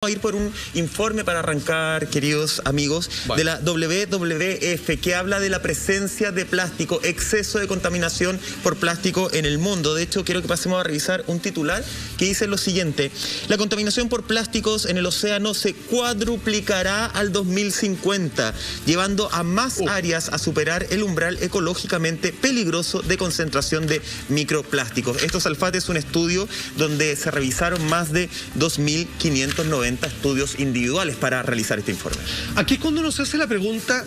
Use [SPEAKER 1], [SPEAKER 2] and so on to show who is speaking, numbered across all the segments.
[SPEAKER 1] A ir por un informe para arrancar, queridos amigos, de la WWF, que habla de la presencia de plástico, exceso de contaminación por plástico en el mundo. De hecho, quiero que pasemos a revisar un titular que dice lo siguiente: la contaminación por plásticos en el océano se cuadruplicará al 2050, llevando a más áreas a superar el umbral ecológicamente peligroso de concentración de microplásticos. Esto, Salfate, es un estudio donde se revisaron más de 2.590 estudios individuales para realizar este informe.
[SPEAKER 2] Aquí es cuando uno se hace la pregunta: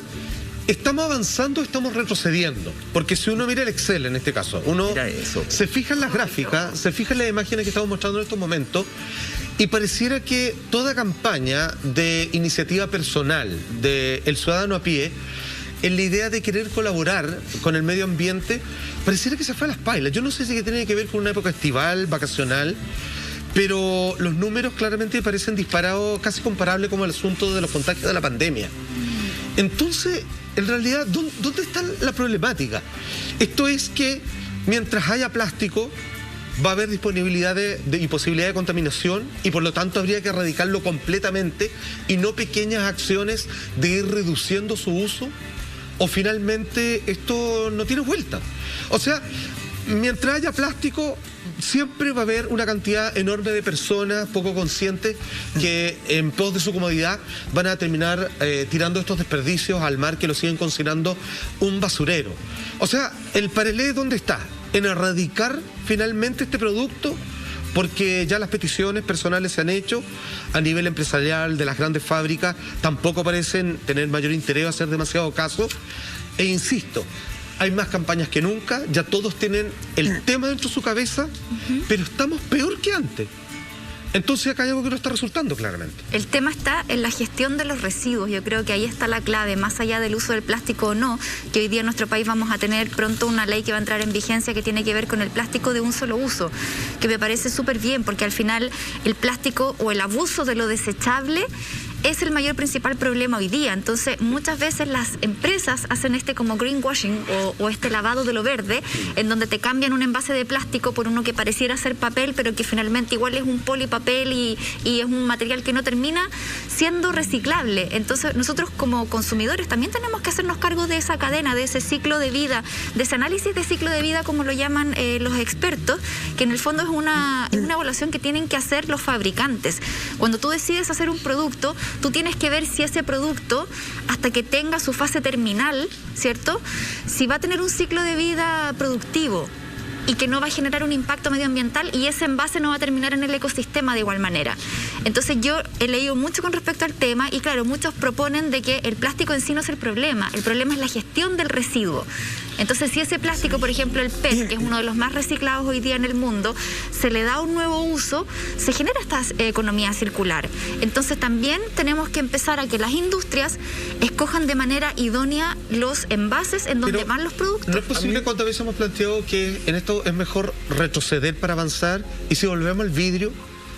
[SPEAKER 2] ¿estamos avanzando o estamos retrocediendo? Porque si uno mira el Excel, en este caso, uno se fija en las gráficas, se fija en las imágenes que estamos mostrando en estos momentos, y pareciera que toda campaña de iniciativa personal del ciudadano a pie, en la idea de querer colaborar con el medio ambiente, pareciera que se fue a las pailas. Yo no sé si tiene que ver con una época estival, vacacional, pero los números claramente parecen disparados, casi comparables como el asunto de los contagios de la pandemia. Entonces, en realidad, ¿dónde está la problemática? Esto es que mientras haya plástico, va a haber disponibilidad y posibilidad de contaminación, y por lo tanto habría que erradicarlo completamente y no pequeñas acciones de ir reduciendo su uso, o finalmente esto no tiene vuelta. O sea, mientras haya plástico, siempre va a haber una cantidad enorme de personas poco conscientes que en pos de su comodidad van a terminar tirando estos desperdicios al mar, que lo siguen considerando un basurero. O sea, el parelé, ¿dónde está? En erradicar finalmente este producto, porque ya las peticiones personales se han hecho a nivel empresarial de las grandes fábricas, tampoco parecen tener mayor interés a hacer demasiado caso. E insisto, hay más campañas que nunca, ya todos tienen el tema dentro de su cabeza, pero estamos peor que antes. Entonces acá hay algo que no está resultando claramente.
[SPEAKER 3] El tema está en la gestión de los residuos. Yo creo que ahí está la clave, más allá del uso del plástico o no, que hoy día en nuestro país vamos a tener pronto una ley que va a entrar en vigencia que tiene que ver con el plástico de un solo uso, que me parece súper bien, porque al final el plástico o el abuso de lo desechable es el mayor principal problema hoy día. Entonces, muchas veces las empresas hacen este como greenwashing o este lavado de lo verde, en donde te cambian un envase de plástico por uno que pareciera ser papel, pero que finalmente igual es un polipapel y es un material que no termina siendo reciclable. Entonces, nosotros como consumidores también tenemos que hacernos cargo de esa cadena, de ese ciclo de vida, de ese análisis de ciclo de vida, como lo llaman los expertos, que en el fondo es una evaluación que tienen que hacer los fabricantes. Cuando tú decides hacer un producto, tú tienes que ver si ese producto, hasta que tenga su fase terminal, ¿cierto?, si va a tener un ciclo de vida productivo y que no va a generar un impacto medioambiental, y ese envase no va a terminar en el ecosistema de igual manera. Entonces yo he leído mucho con respecto al tema, y claro, muchos proponen de que el plástico en sí no es el problema es la gestión del residuo. Entonces, si ese plástico, por ejemplo el PET, que es uno de los más reciclados hoy día en el mundo, se le da un nuevo uso, se genera esta economía circular. Entonces también tenemos que empezar a que las industrias escojan de manera idónea los envases en donde van los productos.
[SPEAKER 2] ¿No es posible, cuántas veces hemos planteado que en esto es mejor retroceder para avanzar? Y si volvemos al vidrio,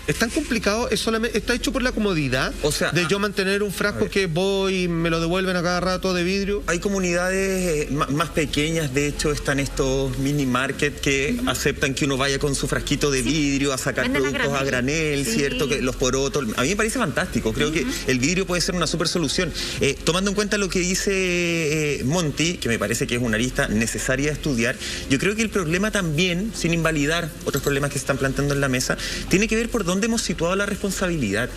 [SPEAKER 2] es tan complicado, está hecho por la comodidad, o sea, de yo mantener un frasco que voy y me lo devuelven a cada rato de vidrio.
[SPEAKER 1] Hay comunidades más pequeñas, de hecho están estos mini market que aceptan que uno vaya con su frasquito de vidrio a sacar productos a granel, ¿cierto? Que los porotos, a mí me parece fantástico, creo que el vidrio puede ser una súper solución. Tomando en cuenta lo que dice Monty, que me parece que es una arista necesaria de estudiar, yo creo que el problema también, sin invalidar otros problemas que se están planteando en la mesa, tiene que ver por dónde hemos situado la responsabilidad.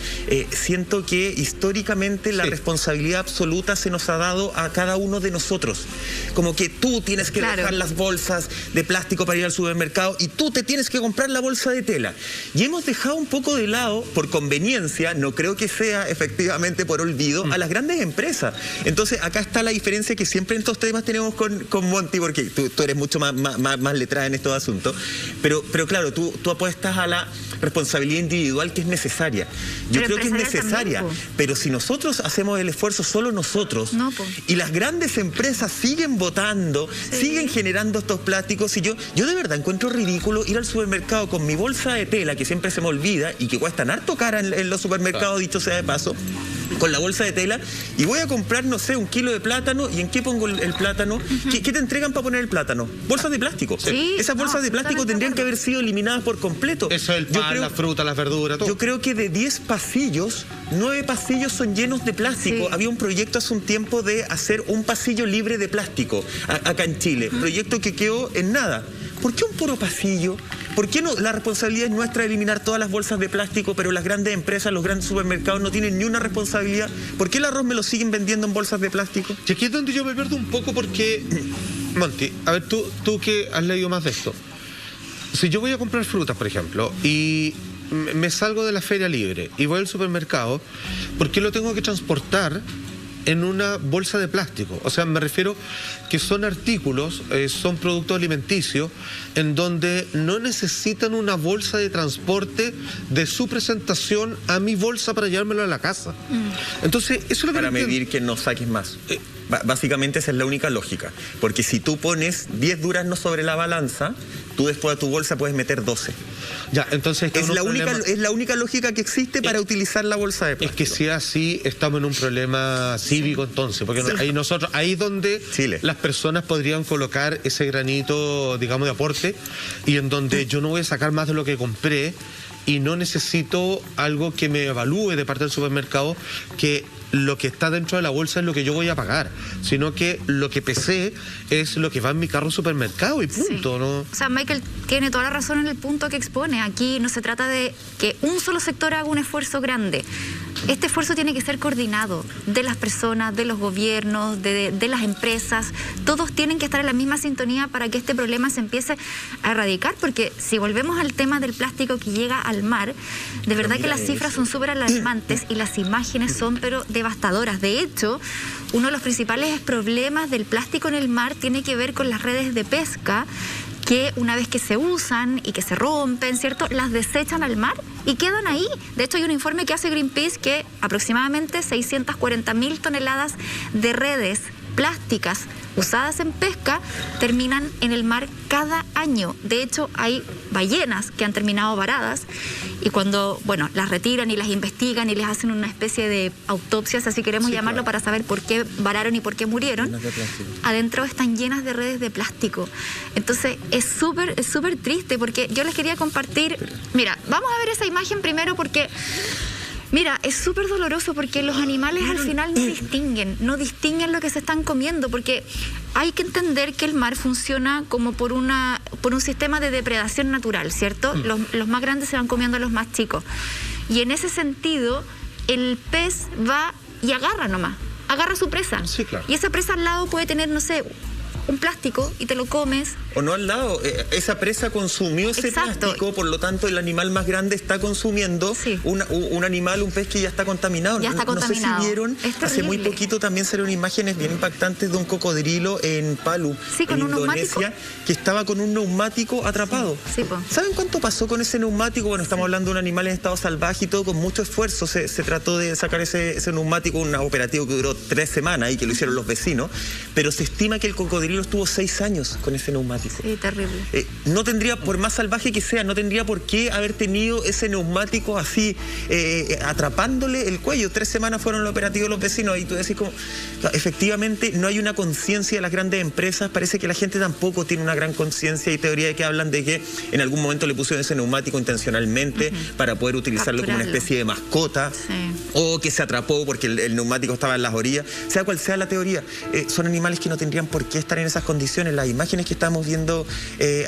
[SPEAKER 1] Siento que históricamente la responsabilidad absoluta se nos ha dado a cada uno de nosotros. Como que tú tienes que dejar las bolsas de plástico para ir al supermercado y tú te tienes que comprar la bolsa de tela. Y hemos dejado un poco de lado, por conveniencia, no creo que sea efectivamente por olvido, a las grandes empresas. Entonces acá está la diferencia que siempre en estos temas tenemos con Monty, porque tú eres mucho más letrada en estos asuntos. Pero claro, tú apuestas a la responsabilidad individual, que es necesaria. Yo creo que es necesaria, pero si nosotros hacemos el esfuerzo, solo nosotros, y las grandes empresas siguen votando, siguen generando estos plásticos, y yo de verdad encuentro ridículo ir al supermercado con mi bolsa de tela, que siempre se me olvida y que cuestan harto cara en los supermercados, dicho sea de paso, con la bolsa de tela y voy a comprar, no sé, 1 kilo de plátano. ¿Y en qué pongo el plátano? ¿Qué te entregan para poner el plátano? Bolsas de plástico.
[SPEAKER 3] Sí,
[SPEAKER 1] esas bolsas de plástico tendrían que haber sido eliminadas por completo.
[SPEAKER 2] Eso es el pan, la fruta, las verduras, todo.
[SPEAKER 1] Yo creo que de 10 pasillos, 9 pasillos son llenos de plástico.
[SPEAKER 3] Sí.
[SPEAKER 1] Había un proyecto hace un tiempo de hacer un pasillo libre de plástico acá en Chile. Proyecto que quedó en nada. ¿Por qué un puro pasillo? ¿Por qué no? La responsabilidad es nuestra de eliminar todas las bolsas de plástico, pero las grandes empresas, los grandes supermercados no tienen ni una responsabilidad? ¿Por qué el arroz me lo siguen vendiendo en bolsas de plástico?
[SPEAKER 2] Y aquí es donde yo me pierdo un poco porque, Monty, a ver, tú que has leído más de esto. Si yo voy a comprar frutas, por ejemplo, y me salgo de la feria libre y voy al supermercado, ¿por qué lo tengo que transportar en una bolsa de plástico? O sea, me refiero que son artículos, son productos alimenticios en donde no necesitan una bolsa de transporte de su presentación a mi bolsa para llevármelo a la casa. Entonces, eso es lo que
[SPEAKER 1] para medir que no saques más. Básicamente esa es la única lógica. Porque si tú pones 10 duraznos sobre la balanza, tú después de tu bolsa puedes meter 12.
[SPEAKER 2] Ya, entonces
[SPEAKER 1] es la única lógica que existe para utilizar la bolsa de plástico.
[SPEAKER 2] Es que si así estamos en un problema cívico entonces, porque ahí es donde
[SPEAKER 1] Chile.
[SPEAKER 2] Las personas podrían colocar ese granito, digamos, de aporte, y en donde yo no voy a sacar más de lo que compré y no necesito algo que me evalúe de parte del supermercado que lo que está dentro de la bolsa es lo que yo voy a pagar, sino que lo que pesé es lo que va en mi carro supermercado y punto,
[SPEAKER 3] sí.
[SPEAKER 2] ¿no?
[SPEAKER 3] O sea, Michael tiene toda la razón en el punto que expone. Aquí no se trata de que un solo sector haga un esfuerzo grande. Este esfuerzo tiene que ser coordinado de las personas, de los gobiernos, de las empresas. Todos tienen que estar en la misma sintonía para que este problema se empiece a erradicar, porque si volvemos al tema del plástico que llega al mar, de verdad que las cifras son súper alarmantes y las imágenes son pero devastadoras. De hecho, uno de los principales problemas del plástico en el mar tiene que ver con las redes de pesca, que una vez que se usan y que se rompen, ¿cierto?, las desechan al mar y quedan ahí. De hecho, hay un informe que hace Greenpeace que aproximadamente 640.000 toneladas de redes plásticas usadas en pesca terminan en el mar cada año. De hecho, hay ballenas que han terminado varadas y cuando, bueno, las retiran y las investigan y les hacen una especie de autopsias, así queremos llamarlo, para saber por qué vararon y por qué murieron, adentro están llenas de redes de plástico. Entonces, es súper triste, porque yo les quería compartir. Mira, vamos a ver esa imagen primero porque... Mira, es súper doloroso porque los animales al final no distinguen lo que se están comiendo, porque hay que entender que el mar funciona como por un sistema de depredación natural, ¿cierto? Los más grandes se van comiendo a los más chicos. Y en ese sentido, el pez va y agarra nomás, agarra su presa.
[SPEAKER 2] Sí, claro.
[SPEAKER 3] Y esa presa al lado puede tener, no sé, un plástico y te lo comes.
[SPEAKER 1] O no al lado, esa presa consumió ese plástico, por lo tanto el animal más grande está consumiendo un animal, un pez que ya está contaminado.
[SPEAKER 3] Ya está contaminado.
[SPEAKER 1] No sé si vieron, hace muy poquito también salieron imágenes bien impactantes de un cocodrilo en Palu, en Indonesia, que estaba con un neumático atrapado.
[SPEAKER 3] Sí,
[SPEAKER 1] ¿Saben cuánto pasó con ese neumático? Bueno, estamos hablando de un animal en estado salvaje y todo, con mucho esfuerzo se trató de sacar ese neumático, un operativo que duró 3 semanas y que lo hicieron los vecinos, pero se estima que el cocodrilo estuvo 6 años con ese neumático.
[SPEAKER 3] Sí, terrible.
[SPEAKER 1] No tendría, por más salvaje que sea, no tendría por qué haber tenido ese neumático así, atrapándole el cuello. 3 semanas fueron el operativo de los vecinos y tú decís como, efectivamente no hay una conciencia de las grandes empresas. Parece que la gente tampoco tiene una gran conciencia. Hay teorías que hablan de que en algún momento le pusieron ese neumático intencionalmente para poder utilizarlo como una especie de mascota, o que se atrapó porque el neumático estaba en las orillas. Sea cual sea la teoría, son animales que no tendrían por qué estar en esas condiciones. Las imágenes que estamos viendo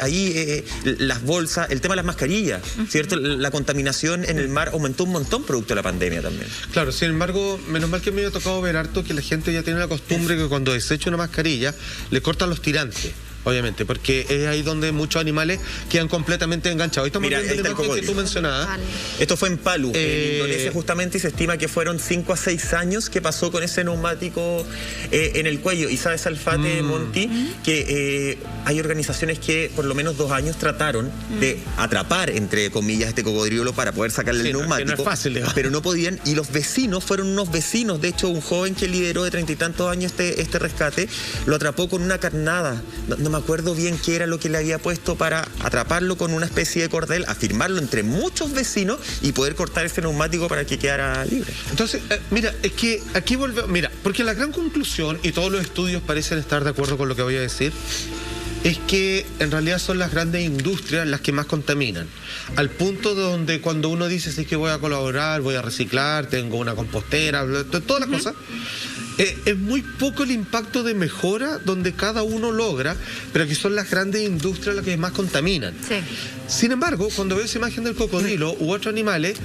[SPEAKER 1] ahí, las bolsas, el tema de las mascarillas, ¿cierto? La contaminación en el mar aumentó un montón producto de la pandemia también.
[SPEAKER 2] Claro, sin embargo, menos mal que me ha tocado ver harto que la gente ya tiene la costumbre que cuando desecha una mascarilla le cortan los tirantes. Obviamente, porque es ahí donde muchos animales quedan completamente enganchados. Estamos viendo la imagen que tú mencionabas.
[SPEAKER 1] Esto fue en Palu, en Indonesia justamente, y se estima que fueron 5 a 6 años que pasó con ese neumático en el cuello. Y sabes, Alfate, Monty, que hay organizaciones que por lo menos 2 años trataron de atrapar, entre comillas, este cocodrilo para poder sacarle el neumático.
[SPEAKER 2] No es fácil,
[SPEAKER 1] pero no podían, y los vecinos fueron unos vecinos. De hecho, un joven que lideró de 30 y tantos años este rescate, lo atrapó con una carnada. No me acuerdo bien qué era lo que le había puesto para atraparlo con una especie de cordel, afirmarlo entre muchos vecinos y poder cortar ese neumático para que quedara libre.
[SPEAKER 2] Entonces, mira, es que aquí volvemos, mira, porque la gran conclusión, y todos los estudios parecen estar de acuerdo con lo que voy a decir, es que en realidad son las grandes industrias las que más contaminan. Al punto donde cuando uno dice, sí, que voy a colaborar, voy a reciclar, tengo una compostera, todas las cosas, es muy poco el impacto de mejora donde cada uno logra, pero que son las grandes industrias las que más contaminan. Sí. Sin embargo, cuando veo esa imagen del cocodrilo u otros animales,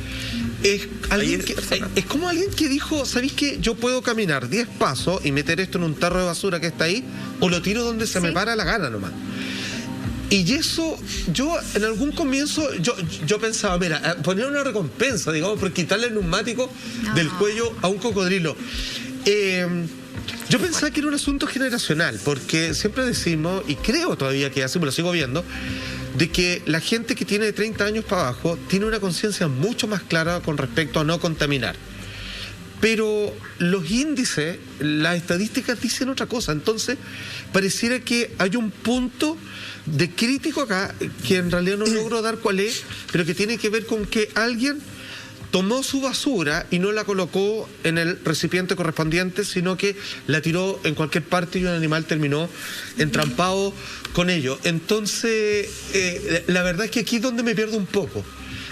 [SPEAKER 2] es como alguien que dijo, ¿sabéis qué? Yo puedo caminar 10 pasos y meter esto en un tarro de basura que está ahí, o lo tiro donde se me para la gana nomás. Y eso, yo en algún comienzo, yo pensaba, mira, poner una recompensa, digamos, por quitarle el neumático del cuello a un cocodrilo. Yo pensaba que era un asunto generacional, porque siempre decimos, y creo todavía que así me lo sigo viendo, de que la gente que tiene de 30 años para abajo tiene una conciencia mucho más clara con respecto a no contaminar. Pero los índices, las estadísticas dicen otra cosa. Entonces, pareciera que hay un punto de crítico acá, que en realidad no logro dar cuál es, pero que tiene que ver con que alguien tomó su basura y no la colocó en el recipiente correspondiente, sino que la tiró en cualquier parte y un animal terminó entrampado con ello. Entonces, la verdad es que aquí es donde me pierdo un poco,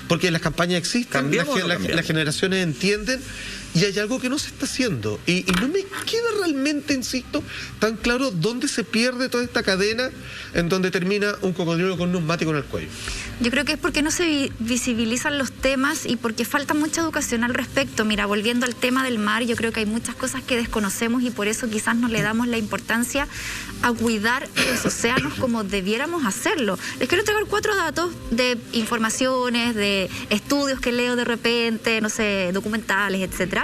[SPEAKER 2] porque las campañas existen, las generaciones entienden, y hay algo que no se está haciendo. Y no me queda realmente, insisto, tan claro dónde se pierde toda esta cadena en donde termina un cocodrilo con un neumático en el cuello.
[SPEAKER 3] Yo creo que es porque no se visibilizan los temas y porque falta mucha educación al respecto. Mira, volviendo al tema del mar, yo creo que hay muchas cosas que desconocemos y por eso quizás no le damos la importancia a cuidar los océanos como debiéramos hacerlo. Les quiero entregar 4 datos de informaciones, de estudios que leo de repente, no sé, documentales, etcétera.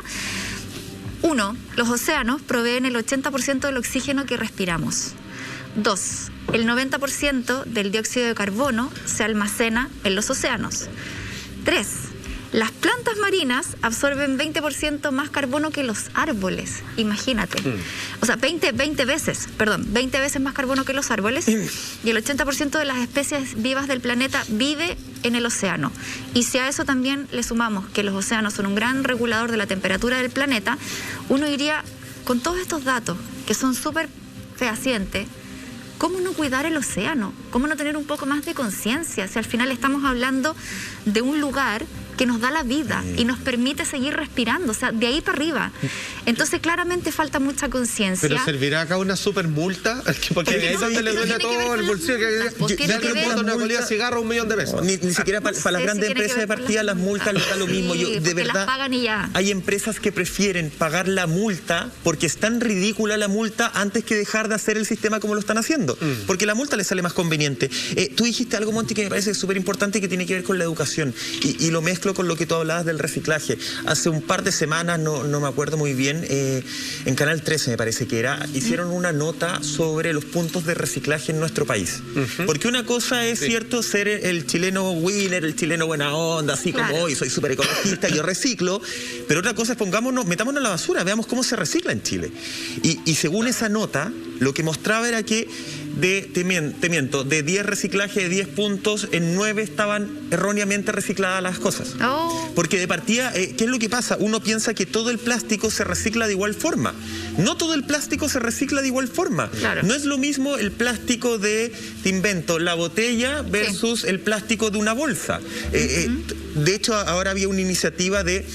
[SPEAKER 3] 1. Los océanos proveen el 80% del oxígeno que respiramos. 2. El 90% del dióxido de carbono se almacena en los océanos. 3. Las plantas marinas absorben 20% más carbono que los árboles. Imagínate. O sea, 20 veces más carbono que los árboles. Y el 80% de las especies vivas del planeta vive en el océano. Y si a eso también le sumamos que los océanos son un gran regulador de la temperatura del planeta, uno diría, con todos estos datos, que son súper fehacientes, ¿cómo no cuidar el océano? ¿Cómo no tener un poco más de conciencia? Si al final estamos hablando de un lugar que nos da la vida y nos permite seguir respirando, o sea, de ahí para arriba. Entonces, claramente falta mucha conciencia.
[SPEAKER 2] ¿Pero servirá acá una super multa? Porque ahí es donde le duele a todo el bolsillo. Una colilla de cigarro, 1 millón de pesos.
[SPEAKER 1] Ni siquiera para las grandes empresas de partida las multas les da lo mismo. De verdad, hay empresas que prefieren pagar la multa porque es tan ridícula la multa antes que dejar de hacer el sistema como lo están haciendo. Porque la multa les sale más conveniente. Tú dijiste algo, Monty, que me parece súper importante, que tiene que ver con la educación. Y lo mezclo con lo que tú hablabas del reciclaje. Hace un par de semanas, no me acuerdo muy bien, en Canal 13 me parece que era, hicieron una nota sobre los puntos de reciclaje en nuestro país. Porque una cosa es, cierto, ser el chileno winner, el chileno buena onda, así como hoy soy súper ecologista, yo reciclo, pero otra cosa es metámonos a la basura, veamos cómo se recicla en Chile. Y según esa nota, lo que mostraba era que de 10 reciclajes, de 10 puntos, en 9 estaban erróneamente recicladas las cosas. Porque de partida, ¿qué es lo que pasa? Uno piensa que todo el plástico se recicla de igual forma. No todo el plástico se recicla de igual forma. No es lo mismo el plástico te invento, la botella versus el plástico de una bolsa. De hecho, ahora había una iniciativa de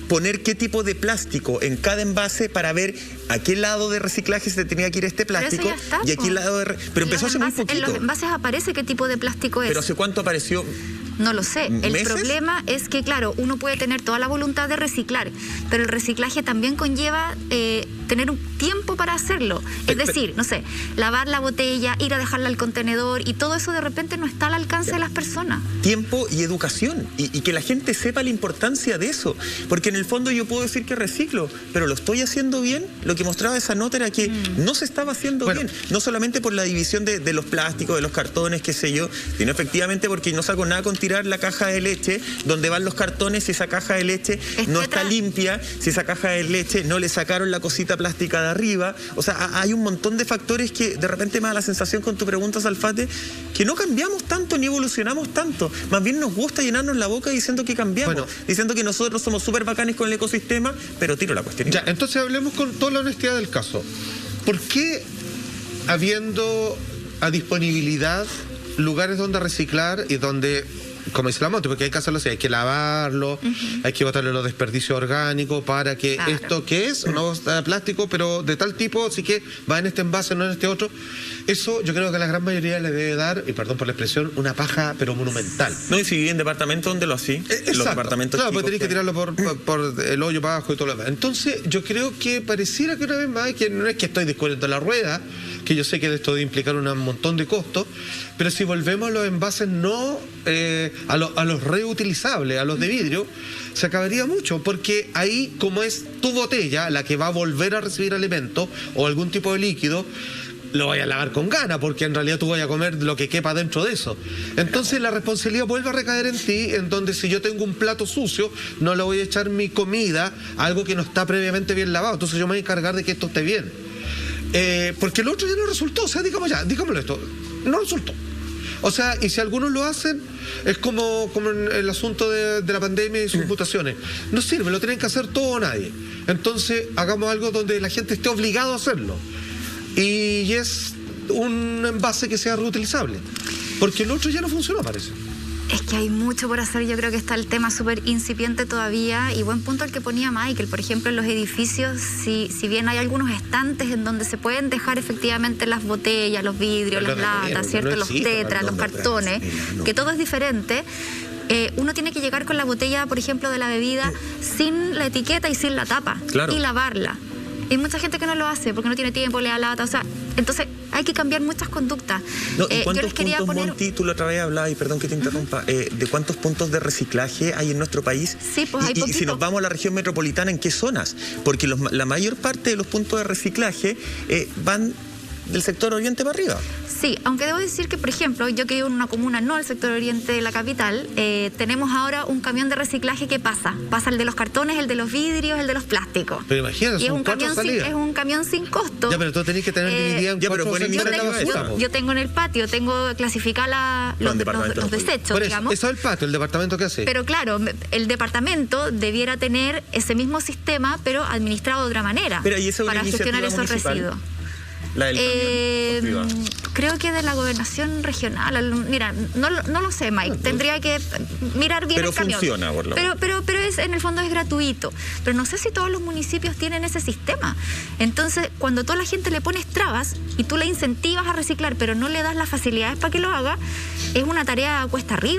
[SPEAKER 1] poner qué tipo de plástico en cada envase para ver a qué lado de reciclaje se tenía que ir este plástico y a qué lado de... Pero empezó hace muy poquito.
[SPEAKER 3] En los envases aparece qué tipo de plástico es.
[SPEAKER 1] ¿Pero hace cuánto apareció?
[SPEAKER 3] No lo sé.
[SPEAKER 1] ¿Meses?
[SPEAKER 3] El problema es que, claro, uno puede tener toda la voluntad de reciclar, pero el reciclaje también conlleva tener un tiempo para hacerlo. Es decir, no sé, lavar la botella, ir a dejarla al contenedor, y todo eso de repente no está al alcance de las personas.
[SPEAKER 1] Tiempo y educación, y que la gente sepa la importancia de eso, porque en el fondo yo puedo decir que reciclo, pero ¿lo estoy haciendo bien? Lo que mostraba esa nota era que no se estaba haciendo bien, no solamente por la división de los plásticos, de los cartones, qué sé yo, sino efectivamente porque no saco nada con tirar la caja de leche donde van los cartones, si esa caja de leche no está limpia, si esa caja de leche no le sacaron la cosita plástica de arriba. O sea, hay un montón de factores que de repente me da la sensación con tu pregunta, Salfate, que no cambiamos tanto ni evolucionamos tanto. Más bien nos gusta llenarnos la boca diciendo que cambiamos, diciendo que nosotros somos súper bacanes con el ecosistema, pero tiro la cuestión.
[SPEAKER 2] Ya, entonces hablemos con toda la honestidad del caso. ¿Por qué, habiendo a disponibilidad lugares donde reciclar y donde, como dice la Monte, porque hay que hacerlo así, hay que lavarlo, hay que botarle los desperdicios orgánicos para que esto que es una bolsa de plástico, pero de tal tipo, así que va en este envase, no en este otro? Eso yo creo que a la gran mayoría le debe dar, y perdón por la expresión, una paja pero monumental.
[SPEAKER 1] No, y si viví en departamento, ¿dónde lo así? Los departamentos
[SPEAKER 2] claro, pues tenéis que tirarlo por el hoyo para abajo y todo lo demás. Entonces yo creo que pareciera que una vez más, que no es que estoy descubriendo la rueda, que yo sé que esto debe implicar un montón de costos, pero si volvemos a los envases no a los reutilizables, a los de vidrio, se acabaría mucho, porque ahí, como es tu botella la que va a volver a recibir alimento o algún tipo de líquido, lo vaya a lavar con gana, porque en realidad tú vayas a comer lo que quepa dentro de eso. Entonces la responsabilidad vuelve a recaer en ti, en donde si yo tengo un plato sucio, no le voy a echar mi comida a algo que no está previamente bien lavado. Entonces yo me voy a encargar de que esto esté bien. Porque el otro ya no resultó, o sea, digámoslo esto, no resultó. O sea, y si algunos lo hacen, es como en el asunto de la pandemia y sus mutaciones. No sirve, lo tienen que hacer todo o nadie. Entonces, hagamos algo donde la gente esté obligado a hacerlo. Y es un envase que sea reutilizable. Porque el otro ya no funcionó, parece.
[SPEAKER 3] Es que hay mucho por hacer, yo creo que está el tema súper incipiente todavía, y buen punto el que ponía Michael. Por ejemplo, en los edificios, si bien hay algunos estantes en donde se pueden dejar efectivamente las botellas, los vidrios, las latas, ¿cierto? Los tetras, los cartones, que todo es diferente. Uno tiene que llegar con la botella, por ejemplo, de la bebida sin la etiqueta y sin la tapa, y lavarla. Hay mucha gente que no lo hace porque no tiene tiempo, le da lata, o sea, entonces hay que cambiar muchas conductas.
[SPEAKER 1] No, yo les quería poner... Monti, tú la otra vez hablabas, y perdón que te interrumpa, de cuántos puntos de reciclaje hay en nuestro país.
[SPEAKER 3] Sí, pues hay poquito.
[SPEAKER 1] Y si nos vamos a la región metropolitana, ¿en qué zonas? Porque la mayor parte de los puntos de reciclaje van del sector oriente para arriba.
[SPEAKER 3] Sí, aunque debo decir que, por ejemplo, yo que vivo en una comuna, no el sector oriente de la capital, tenemos ahora un camión de reciclaje que pasa el de los cartones, el de los vidrios, el de los plásticos.
[SPEAKER 2] Pero imagínate, son 4 salidas.
[SPEAKER 3] Es un camión sin costo.
[SPEAKER 2] Ya, pero tú tenés que tener dividida en 4
[SPEAKER 3] yo tengo en el patio, tengo clasificada los desechos, digamos.
[SPEAKER 2] Eso es el patio, el departamento que hace.
[SPEAKER 3] Pero claro, el departamento debiera tener ese mismo sistema, pero administrado de otra manera, para gestionar esos residuos.
[SPEAKER 1] La del camión,
[SPEAKER 3] creo que de la gobernación regional. Mira, no lo sé, Mike. Tendría que mirar bien el camión.
[SPEAKER 1] Funciona, por lo menos.
[SPEAKER 3] Pero en el fondo es gratuito. Pero no sé si todos los municipios tienen ese sistema. Entonces, cuando toda la gente le pones trabas y tú le incentivas a reciclar, pero no le das las facilidades para que lo haga, es una tarea cuesta arriba.